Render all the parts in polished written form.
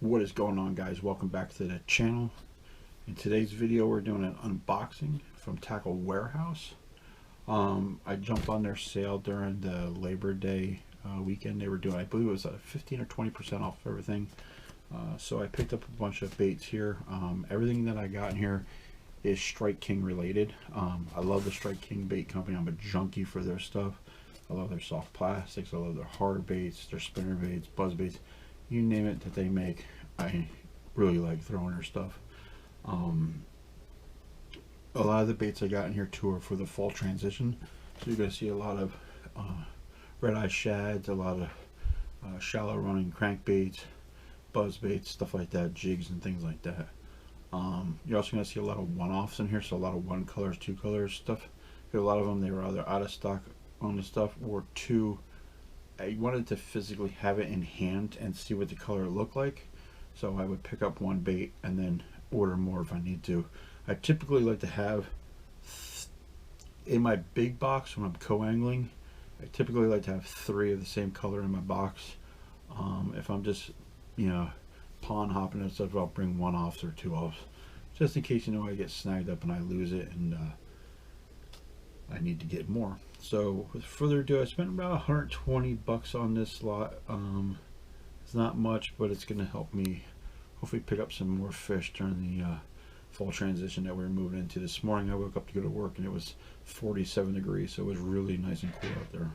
What is going on, guys? Welcome back to the channel. In today's video we're doing an unboxing from Tackle Warehouse. I jumped on their sale during the Labor Day weekend. They were doing, I believe it was 15 or 20% off everything. So I picked up a bunch of baits here. Everything that I got in here is Strike King related. I love the Strike King bait company. I'm a junkie for their stuff. I love their soft plastics. I love their hard baits, their spinner baits, buzz baits. You name it that they make, I really like throwing their stuff. A lot of the baits I got in here too are for the fall transition, so you're going to see a lot of red eye shads, a lot of shallow running crankbaits, buzz baits, stuff like that, jigs and things like that. You're also going to see a lot of one-offs in here, so a lot of one colors, two colors stuff. A lot of them, they were either out of stock on the stuff, or two, I wanted to physically have it in hand and see what the color looked like, so I would pick up one bait and then order more if I need to. I typically like to have in my big box when I'm co-angling, I typically like to have 3 of the same color in my box. If I'm just, pond hopping and stuff, I'll bring 1 off or 2 offs, just in case I get snagged up and I lose it and I need to get more. So with further ado, I spent about 120 bucks on this lot. It's not much, but it's going to help me hopefully pick up some more fish during the fall transition that we're moving into. This morning I woke up to go to work and it was 47 degrees, so it was really nice and cool out there.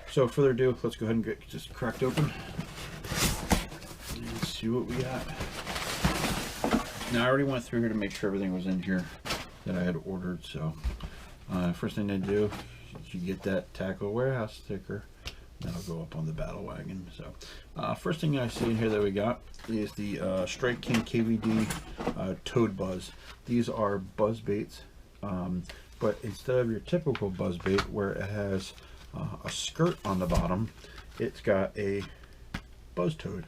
So with further ado, let's go ahead and get just cracked open and see what we got. Now I already went through here to make sure everything was in here that I had ordered. So first thing they do, you get that Tackle Warehouse sticker. That'll go up on the battle wagon. So first thing I see in here that we got is the Strike King KVD Toad Buzz. These are buzz baits, but instead of your typical buzz bait where it has a skirt on the bottom, it's got a buzz toad.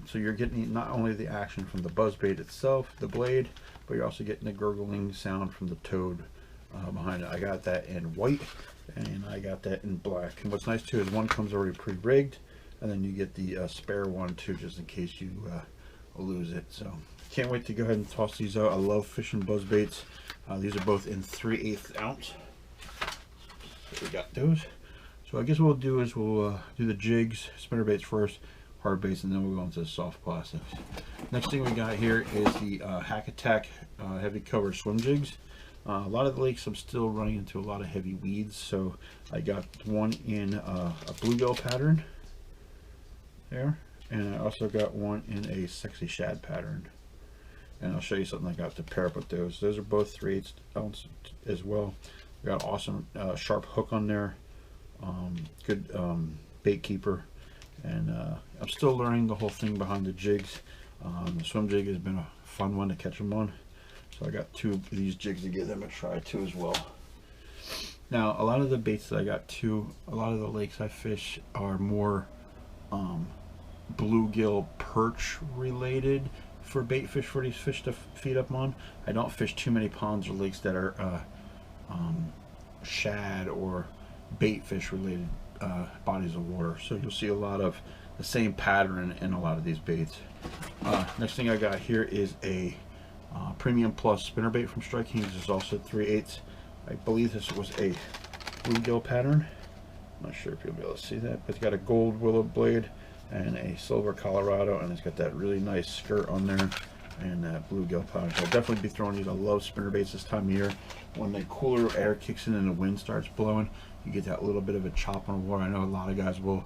So you're getting not only the action from the buzz bait itself, the blade, but you're also getting the gurgling sound from the toad behind it. I got that in white and I got that in black. And what's nice too is one comes already pre-rigged, and then you get the spare one too, just in case you lose it. So can't wait to go ahead and toss these out. I love fishing buzz baits. These are both in 3/8 ounce. So we got those. So I guess what we'll do is we'll do the jigs, spinner baits first, hard baits, and then we'll go into the soft plastics. Next thing we got here is the Hack Attack heavy cover swim jigs. A lot of the lakes I'm still running into a lot of heavy weeds, so I got one in a bluegill pattern there, and I also got one in a sexy shad pattern, and I'll show you something I got to pair up with those. Those are both 3/8 ounce as well. We got awesome sharp hook on there, good bait keeper, and I'm still learning the whole thing behind the jigs. The swim jig has been a fun one to catch them on. So I got 2 of these jigs to give them a try too as well. Now a lot of the baits that I got too, a lot of the lakes I fish are more bluegill perch related for bait fish for these fish to feed up on. I don't fish too many ponds or lakes that are shad or bait fish related bodies of water. So you'll see a lot of the same pattern in a lot of these baits. Next thing I got here is a Premium Plus spinnerbait from Strike King. This is also 3/8. I believe this was a bluegill pattern. I'm not sure if you'll be able to see that, but it's got a gold willow blade and a silver Colorado, and it's got that really nice skirt on there and that bluegill pattern. So I'll definitely be throwing these. I love spinnerbaits this time of year. When the cooler air kicks in and the wind starts blowing, you get that little bit of a chop on the water. I know a lot of guys will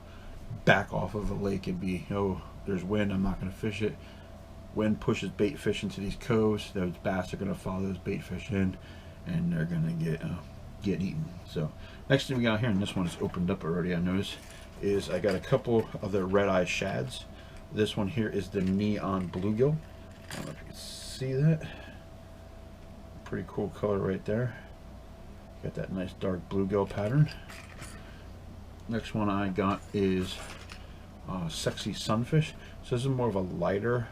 back off of a lake and be, oh, there's wind, I'm not going to fish it. Wind pushes bait fish into these coves. Those bass are going to follow those bait fish in, and they're going to get eaten. So next thing we got here, and this one is opened up already, I noticed, is I got a couple of the red eye shads. This one here is the neon bluegill. I don't know if you can see that. Pretty cool color right there. Got that nice dark bluegill pattern. Next one I got is Sexy Sunfish. So this is more of a lighter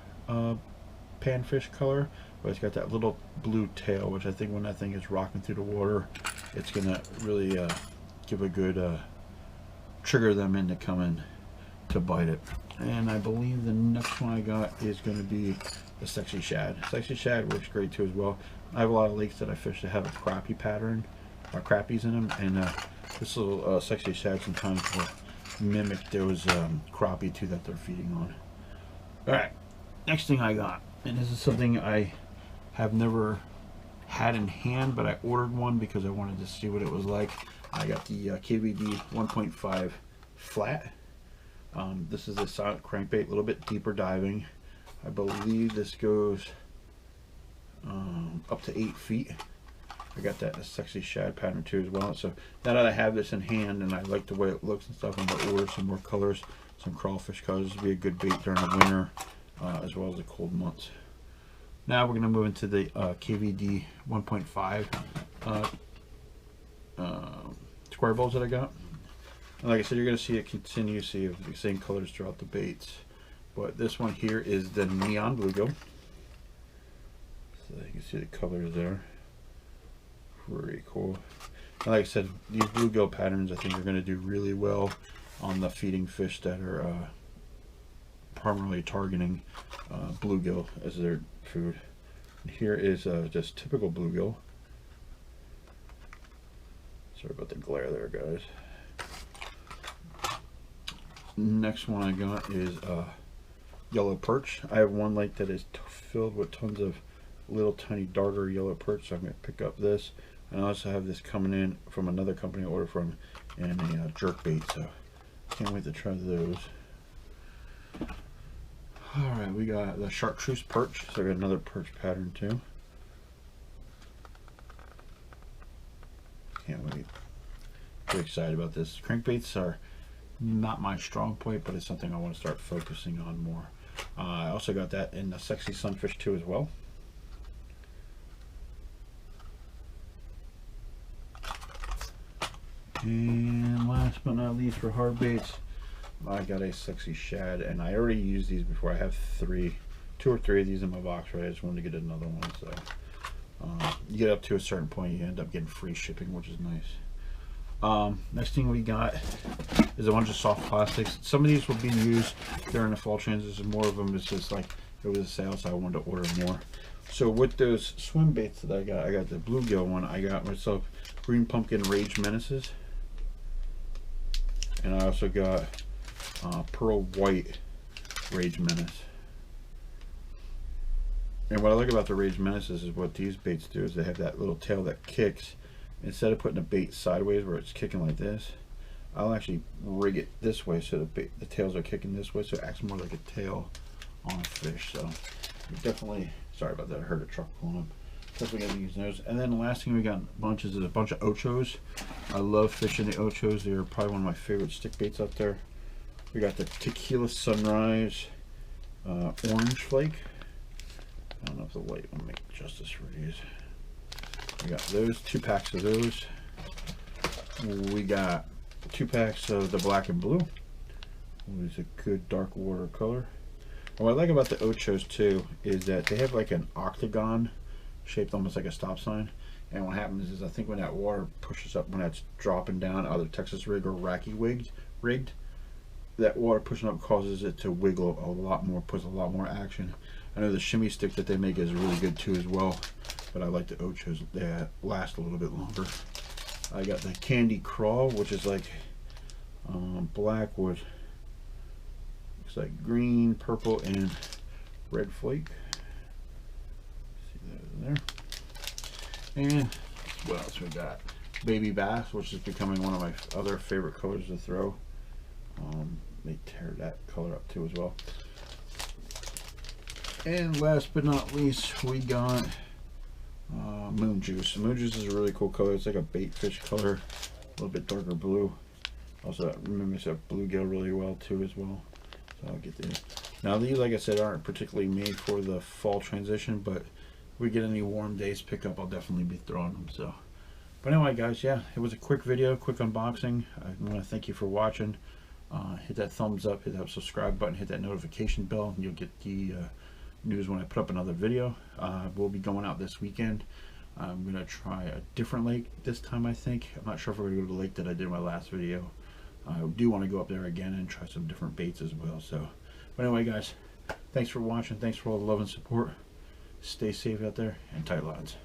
panfish color, but it's got that little blue tail, which I think when that thing is rocking through the water, it's gonna really give a good trigger them into coming to bite it. And I believe the next one I got is going to be the Sexy Shad. Sexy Shad works great too as well. I have a lot of lakes that I fish that have a crappie pattern, or crappies in them, and this little Sexy Shad sometimes will mimic those crappie too that they're feeding on. Alright, next thing I got, and this is something I have never had in hand, but I ordered one because I wanted to see what it was like. I got the KVD 1.5 flat. This is a silent crankbait, a little bit deeper diving. I believe this goes up to 8 feet. I got that Sexy Shad pattern too as well. So now that I have this in hand and I like the way it looks and stuff, I'm going to order some more colors, some crawfish colors. This will be a good bait during the winter as well as the cold months. Now we're going to move into the KVD 1.5 square balls that I got. And like I said, you're going to see a continuity of the same colors throughout the baits. But this one here is the neon bluegill. So you can see the colors there. Pretty cool. And like I said, these bluegill patterns I think are going to do really well on the feeding fish that are primarily targeting bluegill as their food. And here is just typical bluegill. Sorry about the glare there, guys. Next one I got is yellow perch. I have one lake that is filled with tons of little tiny darker yellow perch, so I'm going to pick up this. And I also have this coming in from another company I ordered from, and a jerk bait, so can't wait to try those. Alright, we got the chartreuse perch, so I got another perch pattern too. Can't wait. Pretty excited about this. Crankbaits are not my strong point, but it's something I want to start focusing on more. I also got that in the Sexy Sunfish too as well. And last but not least for hard baits, I got a Sexy Shad, and I already used these before. I have two or three of these in my box, right? I just wanted to get another one. So you get up to a certain point, you end up getting free shipping, which is nice. Next thing we got is a bunch of soft plastics. Some of these will be used during the fall transition. More of them is just like it was a sale, so I wanted to order more. So with those swim baits that I got the bluegill one. I got myself green pumpkin rage menaces, and I also got pearl white rage menace. And what I like about the rage menaces is what these baits do is they have that little tail that kicks. Instead of putting a bait sideways where it's kicking like this, I'll actually rig it this way so the tails are kicking this way, so it acts more like a tail on a fish. So definitely, sorry about that, I heard a truck pulling up. Definitely gonna use those. And then the last thing we got is a bunch of ochos. I love fishing the ochos. They're probably one of my favorite stick baits out there. We got the Tequila Sunrise orange flake. I don't know if the light will make justice for these. We got those, 2 packs of those. We got 2 packs of the black and blue, which is a good dark water color. And what I like about the ochos too is that they have like an octagon shaped almost like a stop sign. And what happens is I think when that water pushes up, when that's dropping down, either Texas rig or Racky rigged, that water pushing up causes it to wiggle a lot more, puts a lot more action. I know the shimmy stick that they make is really good too as well, but I like the ochos, they last a little bit longer. I got the Candy Crawl, which is like black with, looks like green, purple, and red flake. See that over there. And what else we got? Baby bass, which is becoming one of my other favorite colors to throw. They tear that color up too as well. And last but not least, we got moon juice. Moon juice is a really cool color. It's like a bait fish color, a little bit darker blue. Also, it remembers that bluegill really well too as well. So I'll get these. Now these, like I said, aren't particularly made for the fall transition, but if we get any warm days pick up, I'll definitely be throwing them. So, but anyway, guys, yeah, it was a quick video, quick unboxing. I want to thank you for watching. Hit that thumbs up, hit that subscribe button, hit that notification bell, and you'll get the news when I put up another video. We'll be going out this weekend. I'm gonna try a different lake this time, I think. I'm not sure if we're gonna go to the lake that I did in my last video, I do want to go up there again and try some different baits as well. So, but anyway, guys, thanks for watching. Thanks for all the love and support. Stay safe out there, and tight lines.